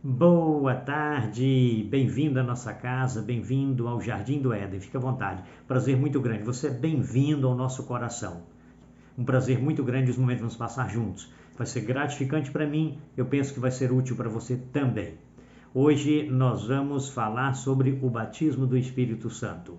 Boa tarde, bem-vindo à nossa casa, bem-vindo ao Jardim do Éden, fique à vontade, prazer muito grande, você é bem-vindo ao nosso coração, um prazer muito grande os momentos que vamos passar juntos, vai ser gratificante para mim, eu penso que vai ser útil para você também. Hoje nós vamos falar sobre o batismo do Espírito Santo.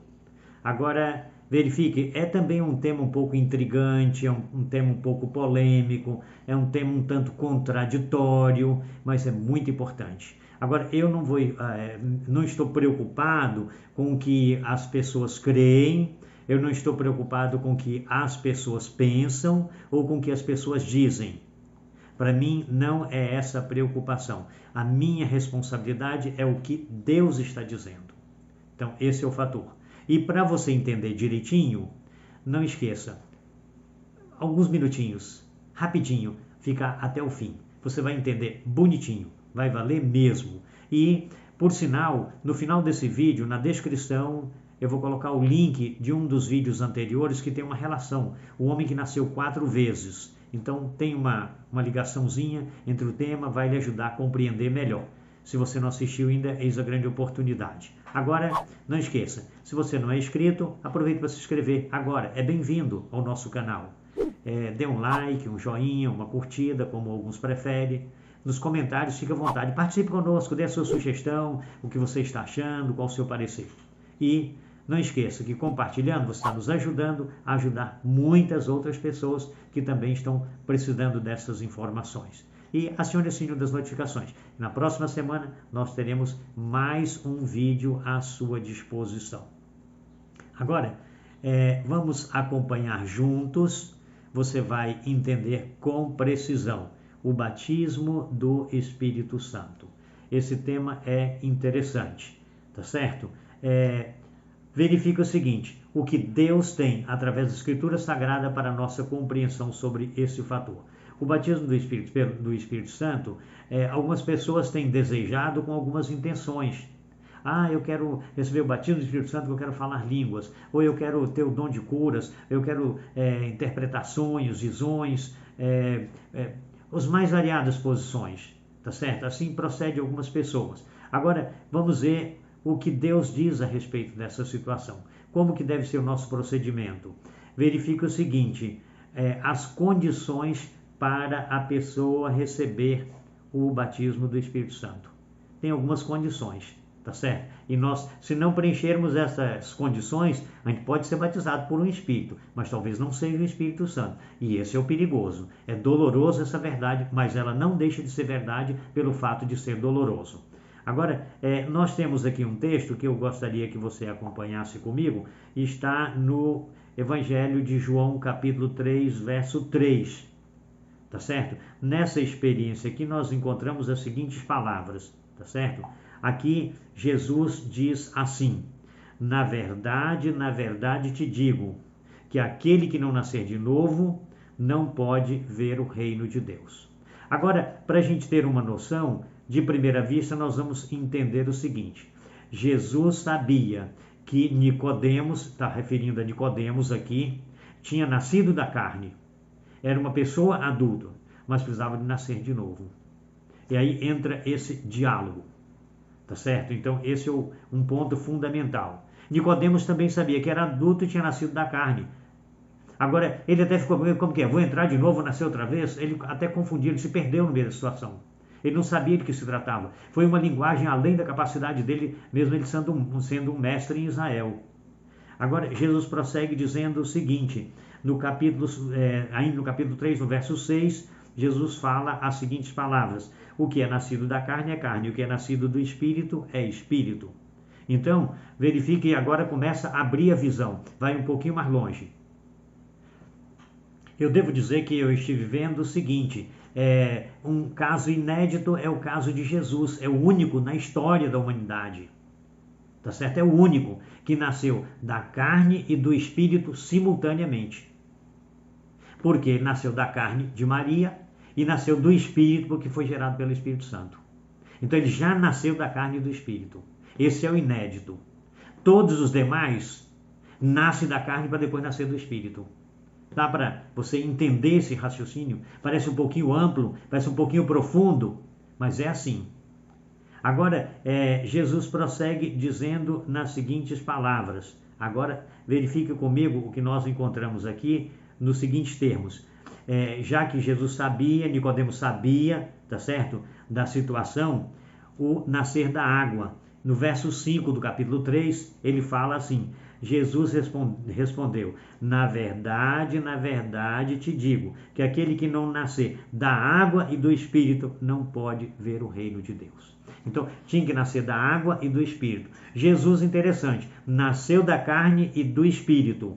Agora, verifique, é também um tema um pouco intrigante, é um tema um pouco polêmico, é um tema um tanto contraditório, mas é muito importante. Agora, eu não estou preocupado com o que as pessoas creem, eu não estou preocupado com o que as pessoas pensam ou com o que as pessoas dizem. Para mim, não é essa a preocupação. A minha responsabilidade é o que Deus está dizendo. Então, esse é o fator. E para você entender direitinho, não esqueça, alguns minutinhos, rapidinho, fica até o fim. Você vai entender bonitinho, vai valer mesmo. E, por sinal, no final desse vídeo, na descrição, eu vou colocar o link de um dos vídeos anteriores que tem uma relação. O homem que nasceu 4 vezes. Então tem uma ligaçãozinha entre o tema, vai lhe ajudar a compreender melhor. Se você não assistiu ainda, eis a grande oportunidade. Agora, não esqueça, se você não é inscrito, aproveite para se inscrever agora. É bem-vindo ao nosso canal. Dê um like, um joinha, uma curtida, como alguns preferem. Nos comentários, fique à vontade. Participe conosco, dê a sua sugestão, o que você está achando, qual o seu parecer. E não esqueça que compartilhando você está nos ajudando a ajudar muitas outras pessoas que também estão precisando dessas informações. E acione o sininho das notificações. Na próxima semana nós teremos mais um vídeo à sua disposição. Agora, vamos acompanhar juntos, você vai entender com precisão o batismo do Espírito Santo. Esse tema é interessante, tá certo? Verifica o seguinte, o que Deus tem através da Escritura Sagrada para a nossa compreensão sobre esse fator. O batismo do Espírito Santo, algumas pessoas têm desejado com algumas intenções. Eu quero receber o batismo do Espírito Santo porque eu quero falar línguas, ou eu quero ter o dom de curas, eu quero interpretar sonhos, visões, as mais variadas posições, tá certo? Assim procede algumas pessoas. Agora, vamos ver o que Deus diz a respeito dessa situação. Como que deve ser o nosso procedimento? Verifique o seguinte, as condições para a pessoa receber o batismo do Espírito Santo. Tem algumas condições, tá certo? E nós, se não preenchermos essas condições, a gente pode ser batizado por um Espírito, mas talvez não seja o Espírito Santo. E esse é o perigoso. É doloroso essa verdade, mas ela não deixa de ser verdade pelo fato de ser doloroso. Agora, nós temos aqui um texto que eu gostaria que você acompanhasse comigo, está no Evangelho de João, capítulo 3, verso 3. Tá certo? Nessa experiência aqui nós encontramos as seguintes palavras, tá certo? Aqui Jesus diz assim: na verdade te digo, que aquele que não nascer de novo não pode ver o reino de Deus. Agora, para a gente ter uma noção, de primeira vista nós vamos entender o seguinte: Jesus sabia que Nicodemos, está referindo a Nicodemos aqui, tinha nascido da carne. Era uma pessoa adulta, mas precisava de nascer de novo. E aí entra esse diálogo, tá certo? Então esse é um ponto fundamental. Nicodemos também sabia que era adulto e tinha nascido da carne. Agora, ele até ficou, como que é? Vou entrar de novo, vou nascer outra vez? Ele até confundiu, ele se perdeu no meio da situação. Ele não sabia de que se tratava. Foi uma linguagem além da capacidade dele, mesmo ele sendo um mestre em Israel. Agora, Jesus prossegue dizendo o seguinte, ainda no capítulo 3, no verso 6, Jesus fala as seguintes palavras: o que é nascido da carne é carne, o que é nascido do Espírito é Espírito. Então, verifique e agora começa a abrir a visão, vai um pouquinho mais longe. Eu devo dizer que eu estive vendo o seguinte, um caso inédito é o caso de Jesus, é o único na história da humanidade. Tá certo? É o único que nasceu da carne e do Espírito simultaneamente. Porque ele nasceu da carne de Maria e nasceu do Espírito porque foi gerado pelo Espírito Santo. Então ele já nasceu da carne e do Espírito. Esse é o inédito. Todos os demais nascem da carne para depois nascer do Espírito. Dá para você entender esse raciocínio? Parece um pouquinho amplo, parece um pouquinho profundo, mas é assim. Agora, Jesus prossegue dizendo nas seguintes palavras. Agora, verifique comigo o que nós encontramos aqui nos seguintes termos. Já que Jesus sabia, Nicodemos sabia, tá certo, da situação, o nascer da água. No verso 5 do capítulo 3, ele fala assim: Jesus respondeu: na verdade te digo, que aquele que não nascer da água e do Espírito não pode ver o reino de Deus. Então, tinha que nascer da água e do Espírito. Jesus, interessante, nasceu da carne e do Espírito.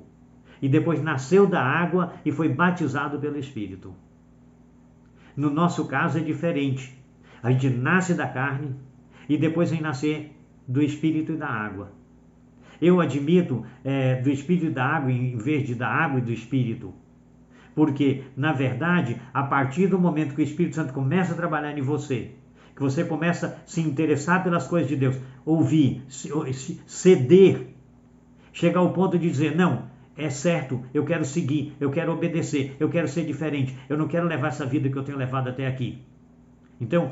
E depois nasceu da água e foi batizado pelo Espírito. No nosso caso é diferente. A gente nasce da carne e depois vem nascer do Espírito e da água. Eu admito do Espírito e da água em vez de da água e do Espírito. Porque, na verdade, a partir do momento que o Espírito Santo começa a trabalhar em você, que você começa a se interessar pelas coisas de Deus, ouvir, ceder, chegar ao ponto de dizer, não, é certo, eu quero seguir, eu quero obedecer, eu quero ser diferente, eu não quero levar essa vida que eu tenho levado até aqui. Então,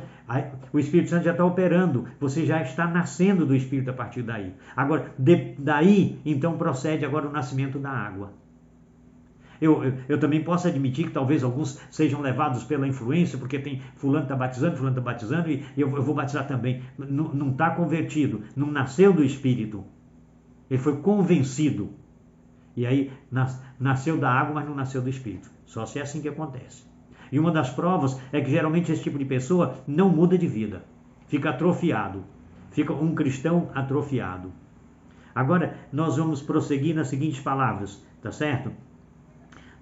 o Espírito Santo já está operando, você já está nascendo do Espírito a partir daí. Agora, daí, então, procede agora o nascimento da água. Eu também posso admitir que talvez alguns sejam levados pela influência, porque tem fulano está batizando e eu vou batizar também. Não está convertido, não nasceu do Espírito. Ele foi convencido. E aí nasceu da água, mas não nasceu do Espírito. Só se é assim que acontece. E uma das provas é que geralmente esse tipo de pessoa não muda de vida. Fica atrofiado. Fica um cristão atrofiado. Agora, nós vamos prosseguir nas seguintes palavras, tá certo?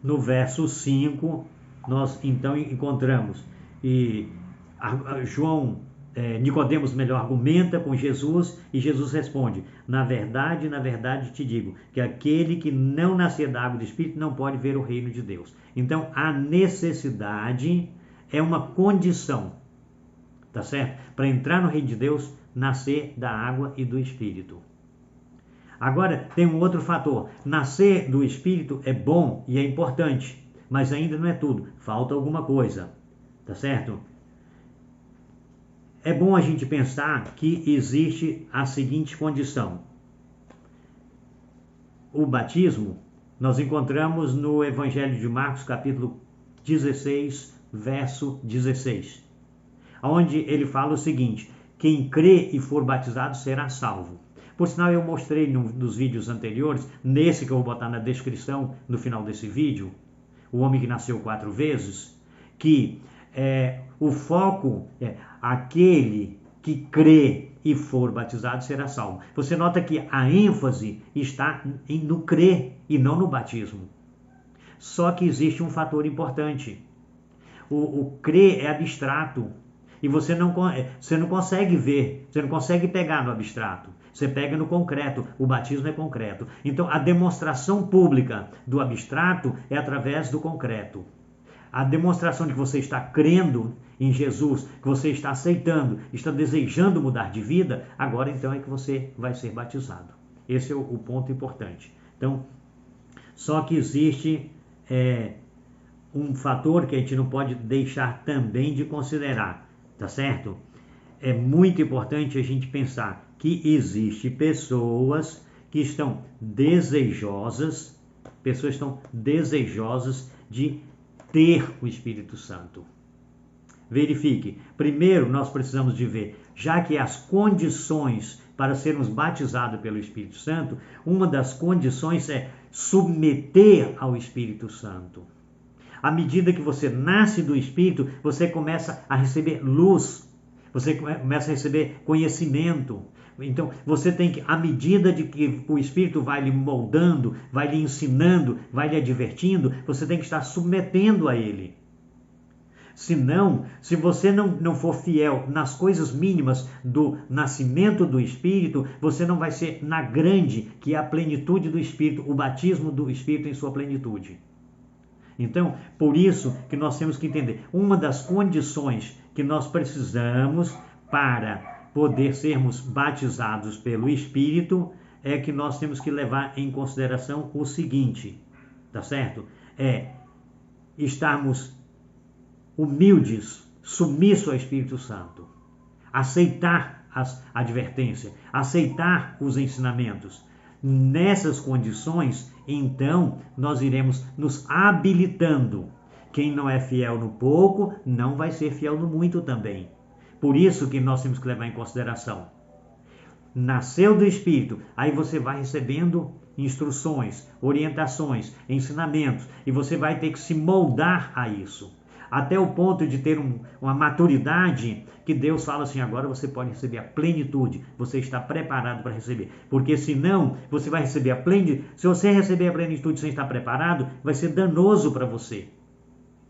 No verso 5, nós então encontramos, Nicodemos melhor argumenta com Jesus, e Jesus responde, na verdade te digo, que aquele que não nascer da água do Espírito não pode ver o reino de Deus. Então, a necessidade é uma condição, tá certo? Para entrar no reino de Deus, nascer da água e do Espírito. Agora, tem um outro fator. Nascer do Espírito é bom e é importante, mas ainda não é tudo. Falta alguma coisa, tá certo? É bom a gente pensar que existe a seguinte condição. O batismo, nós encontramos no Evangelho de Marcos, capítulo 16, verso 16, onde ele fala o seguinte, quem crê e for batizado será salvo. Por sinal, eu mostrei nos vídeos anteriores, nesse que eu vou botar na descrição, no final desse vídeo, o homem que nasceu 4 vezes, que o foco é aquele que crê e for batizado será salvo. Você nota que a ênfase está no crer e não no batismo. Só que existe um fator importante. O crer é abstrato e você não consegue ver, você não consegue pegar no abstrato. Você pega no concreto, o batismo é concreto. Então, a demonstração pública do abstrato é através do concreto. A demonstração de que você está crendo em Jesus, que você está aceitando, está desejando mudar de vida, agora então é que você vai ser batizado. Esse é o ponto importante. Então, só que existe um fator que a gente não pode deixar também de considerar, tá certo? É muito importante a gente pensar que existe pessoas que estão desejosas de ter o Espírito Santo. Verifique. Primeiro, nós precisamos de ver, já que as condições para sermos batizados pelo Espírito Santo, uma das condições é submeter ao Espírito Santo. À medida que você nasce do Espírito, você começa a receber luz, você começa a receber conhecimento. Então, você tem que, à medida de que o Espírito vai lhe moldando, vai lhe ensinando, vai lhe advertindo, você tem que estar submetendo a ele. Senão, se você não for fiel nas coisas mínimas do nascimento do Espírito, você não vai ser na grande, que é a plenitude do Espírito, o batismo do Espírito em sua plenitude. Então, por isso que nós temos que entender, uma das condições que nós precisamos para poder sermos batizados pelo Espírito é que nós temos que levar em consideração o seguinte, tá certo? Estarmos humildes, submissos ao Espírito Santo, aceitar as advertências, aceitar os ensinamentos. Nessas condições, então, nós iremos nos habilitando. Quem não é fiel no pouco, não vai ser fiel no muito também. Por isso que nós temos que levar em consideração. Nasceu do Espírito, aí você vai recebendo instruções, orientações, ensinamentos, e você vai ter que se moldar a isso. Até o ponto de ter uma maturidade que Deus fala assim, agora você pode receber a plenitude, você está preparado para receber. Porque senão, você vai receber a plenitude, se você receber a plenitude sem estar preparado, vai ser danoso para você.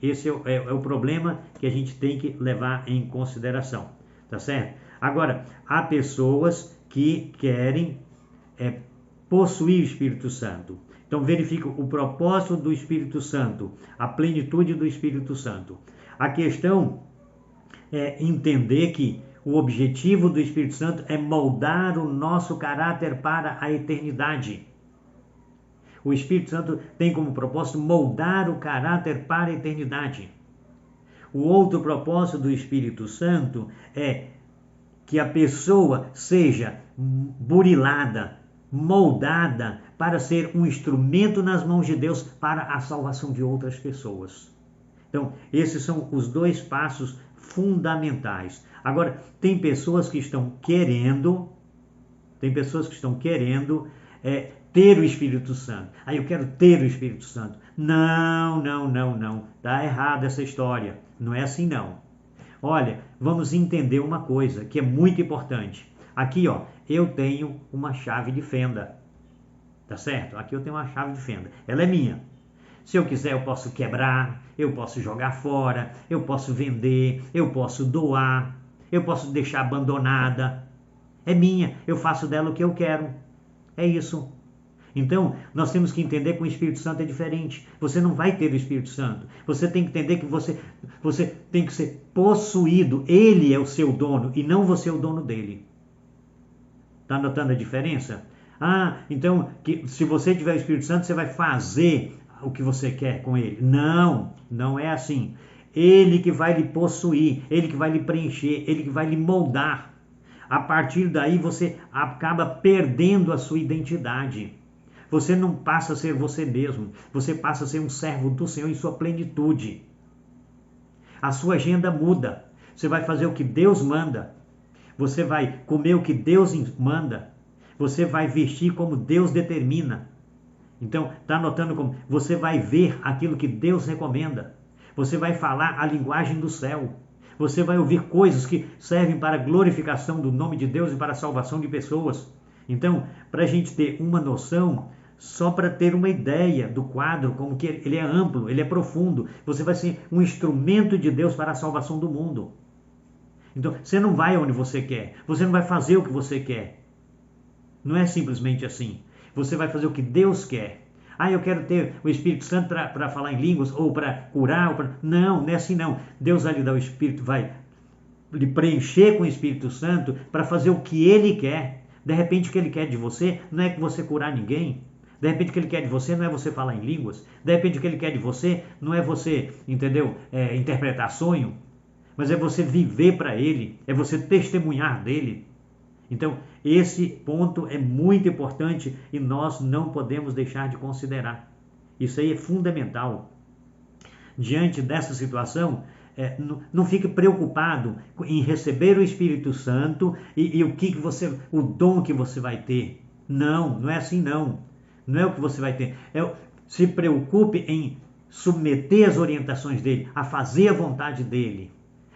Esse é o problema que a gente tem que levar em consideração, tá certo? Agora, há pessoas que querem possuir o Espírito Santo. Então verifica o propósito do Espírito Santo, a plenitude do Espírito Santo. A questão é entender que o objetivo do Espírito Santo é moldar o nosso caráter para a eternidade. O Espírito Santo tem como propósito moldar o caráter para a eternidade. O outro propósito do Espírito Santo é que a pessoa seja burilada, moldada para ser um instrumento nas mãos de Deus para a salvação de outras pessoas. Então, esses são os dois passos fundamentais. Agora, tem pessoas que estão querendo ter o Espírito Santo. Aí eu quero ter o Espírito Santo. Não. Está errada essa história. Não é assim não. Olha, vamos entender uma coisa que é muito importante. Aqui, ó, eu tenho uma chave de fenda. Tá certo? Aqui eu tenho uma chave de fenda. Ela é minha. Se eu quiser, eu posso quebrar, eu posso jogar fora, eu posso vender, eu posso doar, eu posso deixar abandonada. É minha, eu faço dela o que eu quero. É isso. Então, nós temos que entender que o Espírito Santo é diferente. Você não vai ter o Espírito Santo. Você tem que entender que você tem que ser possuído. Ele é o seu dono e não você é o dono dele. Está notando a diferença? Então, se você tiver o Espírito Santo, você vai fazer o que você quer com ele. Não é assim. Ele que vai lhe possuir, ele que vai lhe preencher, ele que vai lhe moldar. A partir daí, você acaba perdendo a sua identidade. Você não passa a ser você mesmo. Você passa a ser um servo do Senhor em sua plenitude. A sua agenda muda. Você vai fazer o que Deus manda. Você vai comer o que Deus manda. Você vai vestir como Deus determina. Então, está notando como você vai ver aquilo que Deus recomenda. Você vai falar a linguagem do céu. Você vai ouvir coisas que servem para a glorificação do nome de Deus e para a salvação de pessoas. Então, para a gente ter uma noção, só para ter uma ideia do quadro, como que ele é amplo, ele é profundo. Você vai ser um instrumento de Deus para a salvação do mundo. Então, você não vai onde você quer. Você não vai fazer o que você quer. Não é simplesmente assim. Você vai fazer o que Deus quer. Eu quero ter o Espírito Santo para falar em línguas, ou para curar. Não é assim não. Deus vai lhe dar o Espírito, vai lhe preencher com o Espírito Santo para fazer o que Ele quer. De repente o que Ele quer de você não é que você curar ninguém. De repente o que Ele quer de você não é você falar em línguas. De repente o que Ele quer de você não é você, entendeu? Interpretar sonho. Mas é você viver para Ele, é você testemunhar dEle. Então, esse ponto é muito importante e nós não podemos deixar de considerar. Isso aí é fundamental. Diante dessa situação, não fique preocupado em receber o Espírito Santo e o dom que você vai ter. Não é assim não. Não é o que você vai ter. Se preocupe em submeter as orientações dele, a fazer a vontade dele.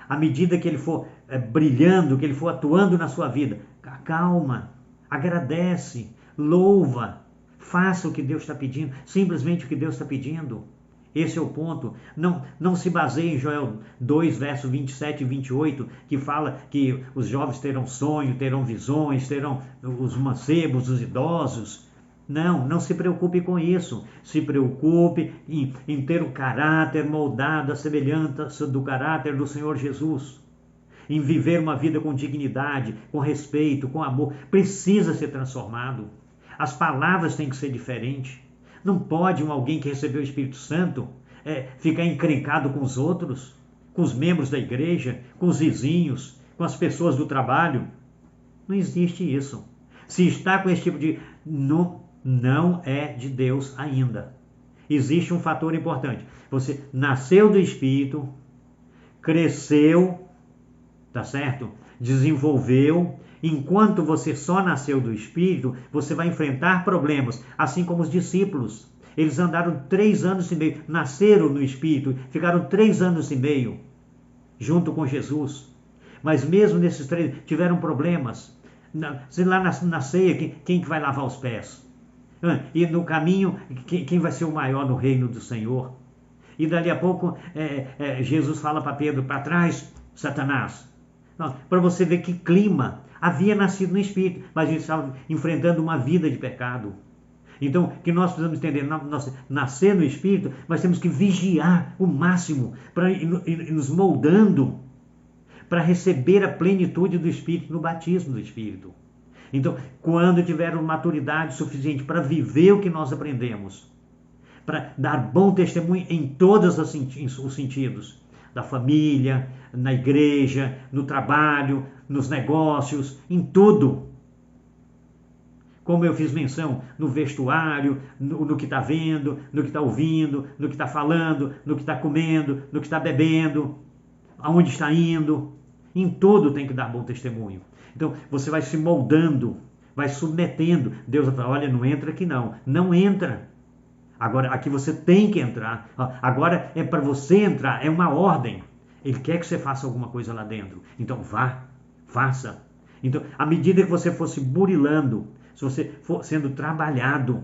À medida que ele for brilhando, que ele for atuando na sua vida, calma, agradece, louva, faça o que Deus está pedindo, simplesmente o que Deus está pedindo. Esse é o ponto. Não se baseie em Joel 2, verso 27 e 28, que fala que os jovens terão sonho, terão visões, terão os mancebos, os idosos. Não se preocupe com isso. Se preocupe em ter o caráter moldado à semelhança do caráter do Senhor Jesus. Em viver uma vida com dignidade, com respeito, com amor. Precisa ser transformado. As palavras têm que ser diferentes. Não pode alguém que recebeu o Espírito Santo ficar encrencado com os outros, com os membros da igreja, com os vizinhos, com as pessoas do trabalho. Não existe isso. Se está com esse tipo de... não é de Deus ainda. Existe um fator importante. Você nasceu do Espírito, cresceu, tá certo? Desenvolveu. Enquanto você só nasceu do Espírito, você vai enfrentar problemas, assim como os discípulos. Eles andaram 3 anos e meio, nasceram no Espírito, ficaram 3 anos e meio junto com Jesus. Mas mesmo nesses 3, tiveram problemas. Lá na ceia, quem vai lavar os pés? E no caminho, quem vai ser o maior no reino do Senhor? E dali a pouco, Jesus fala para Pedro, para trás, Satanás. Para você ver que clima. Havia nascido no Espírito, mas ele estava enfrentando uma vida de pecado. Então, que nós precisamos entender, nascer no Espírito, mas temos que vigiar o máximo para ir nos moldando para receber a plenitude do Espírito no batismo do Espírito. Então, quando tiver maturidade suficiente para viver o que nós aprendemos, para dar bom testemunho em todos os sentidos, da família, na igreja, no trabalho, nos negócios, em tudo. Como eu fiz menção, no vestuário, no que está vendo, no que está ouvindo, no que está falando, no que está comendo, no que está bebendo, aonde está indo. Em tudo tem que dar bom testemunho. Então você vai se moldando, vai submetendo. Deus vai falar, olha, não entra aqui não. Não entra. Agora aqui você tem que entrar. Agora é para você entrar, é uma ordem. Ele quer que você faça alguma coisa lá dentro. Então vá, faça. Então, à medida que você for se burilando, se você for sendo trabalhado,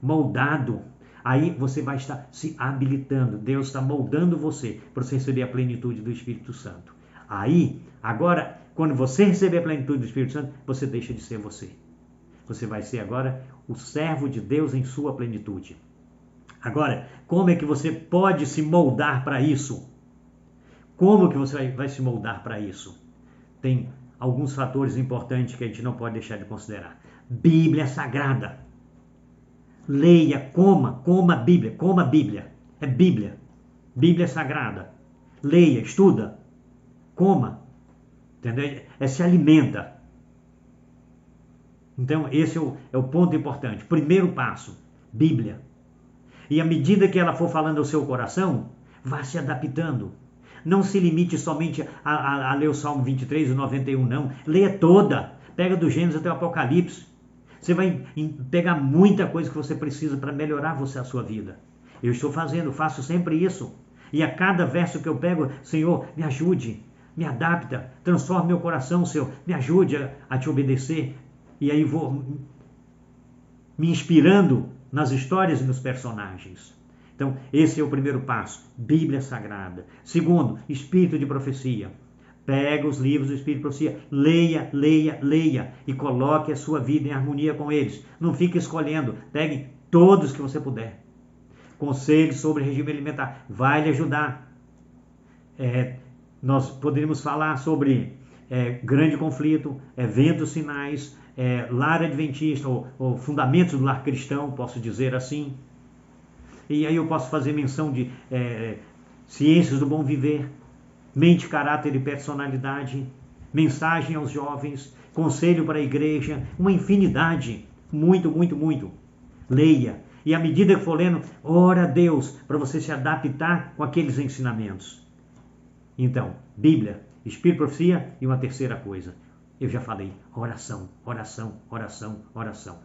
moldado, aí você vai estar se habilitando. Deus está moldando você para você receber a plenitude do Espírito Santo. Aí, agora, quando você receber a plenitude do Espírito Santo, você deixa de ser você. Você vai ser agora o servo de Deus em sua plenitude. Agora, como é que você pode se moldar para isso? Como que você vai se moldar para isso? Tem alguns fatores importantes que a gente não pode deixar de considerar. Bíblia Sagrada. Leia, coma a Bíblia, coma a Bíblia. É Bíblia. Bíblia Sagrada. Leia, estuda, coma. Entendeu? Se alimenta. Então, esse é o ponto importante. Primeiro passo, Bíblia. E à medida que ela for falando ao seu coração, vá se adaptando. Não se limite somente a ler o Salmo 23 e 91, não. Leia toda. Pega do Gênesis até o Apocalipse. Você vai pegar muita coisa que você precisa para melhorar a sua vida. Eu estou faço sempre isso. E a cada verso que eu pego, Senhor, me ajude, me adapta, transforme meu coração, Senhor, me ajude a te obedecer. E aí vou me inspirando nas histórias e nos personagens. Então, esse é o primeiro passo, Bíblia Sagrada. Segundo, Espírito de Profecia. Pega os livros do Espírito de Profecia, leia, leia, leia e coloque a sua vida em harmonia com eles. Não fique escolhendo, pegue todos que você puder. Conselhos sobre regime alimentar, vai lhe ajudar. Nós poderíamos falar sobre grande conflito, eventos sinais, lar adventista ou fundamentos do lar cristão, posso dizer assim. E aí eu posso fazer menção de ciências do bom viver, mente, caráter e personalidade, mensagem aos jovens, conselho para a igreja, uma infinidade, muito, muito, muito. Leia. E à medida que for lendo, ora a Deus para você se adaptar com aqueles ensinamentos. Então, Bíblia, Espírito de Profecia e uma terceira coisa. Eu já falei, oração, oração, oração, oração.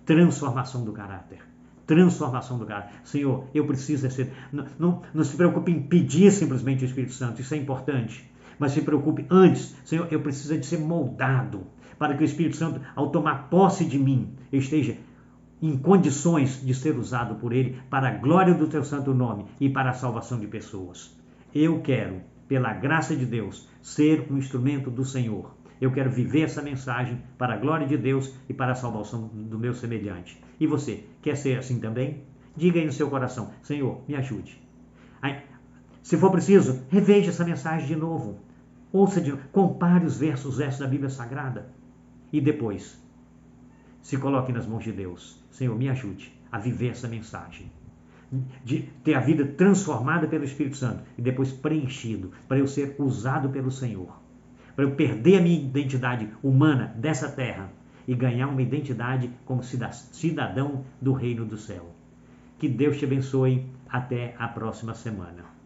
Transformação do caráter. Transformação do caráter. Senhor, eu preciso ser... Não se preocupe em pedir simplesmente o Espírito Santo, isso é importante. Mas se preocupe antes, Senhor, eu preciso de ser moldado para que o Espírito Santo, ao tomar posse de mim, eu esteja em condições de ser usado por Ele para a glória do Teu santo nome e para a salvação de pessoas. Eu quero, pela graça de Deus, ser um instrumento do Senhor. Eu quero viver essa mensagem para a glória de Deus e para a salvação do meu semelhante. E você, quer ser assim também? Diga aí no seu coração, Senhor, me ajude. Aí, se for preciso, reveja essa mensagem de novo. Ouça de novo, compare os versos da Bíblia Sagrada. E depois, se coloque nas mãos de Deus. Senhor, me ajude a viver essa mensagem. De ter a vida transformada pelo Espírito Santo e depois preenchido para eu ser usado pelo Senhor. para eu perder a minha identidade humana dessa terra e ganhar uma identidade como cidadão do reino do céu. Que Deus te abençoe. Até a próxima semana.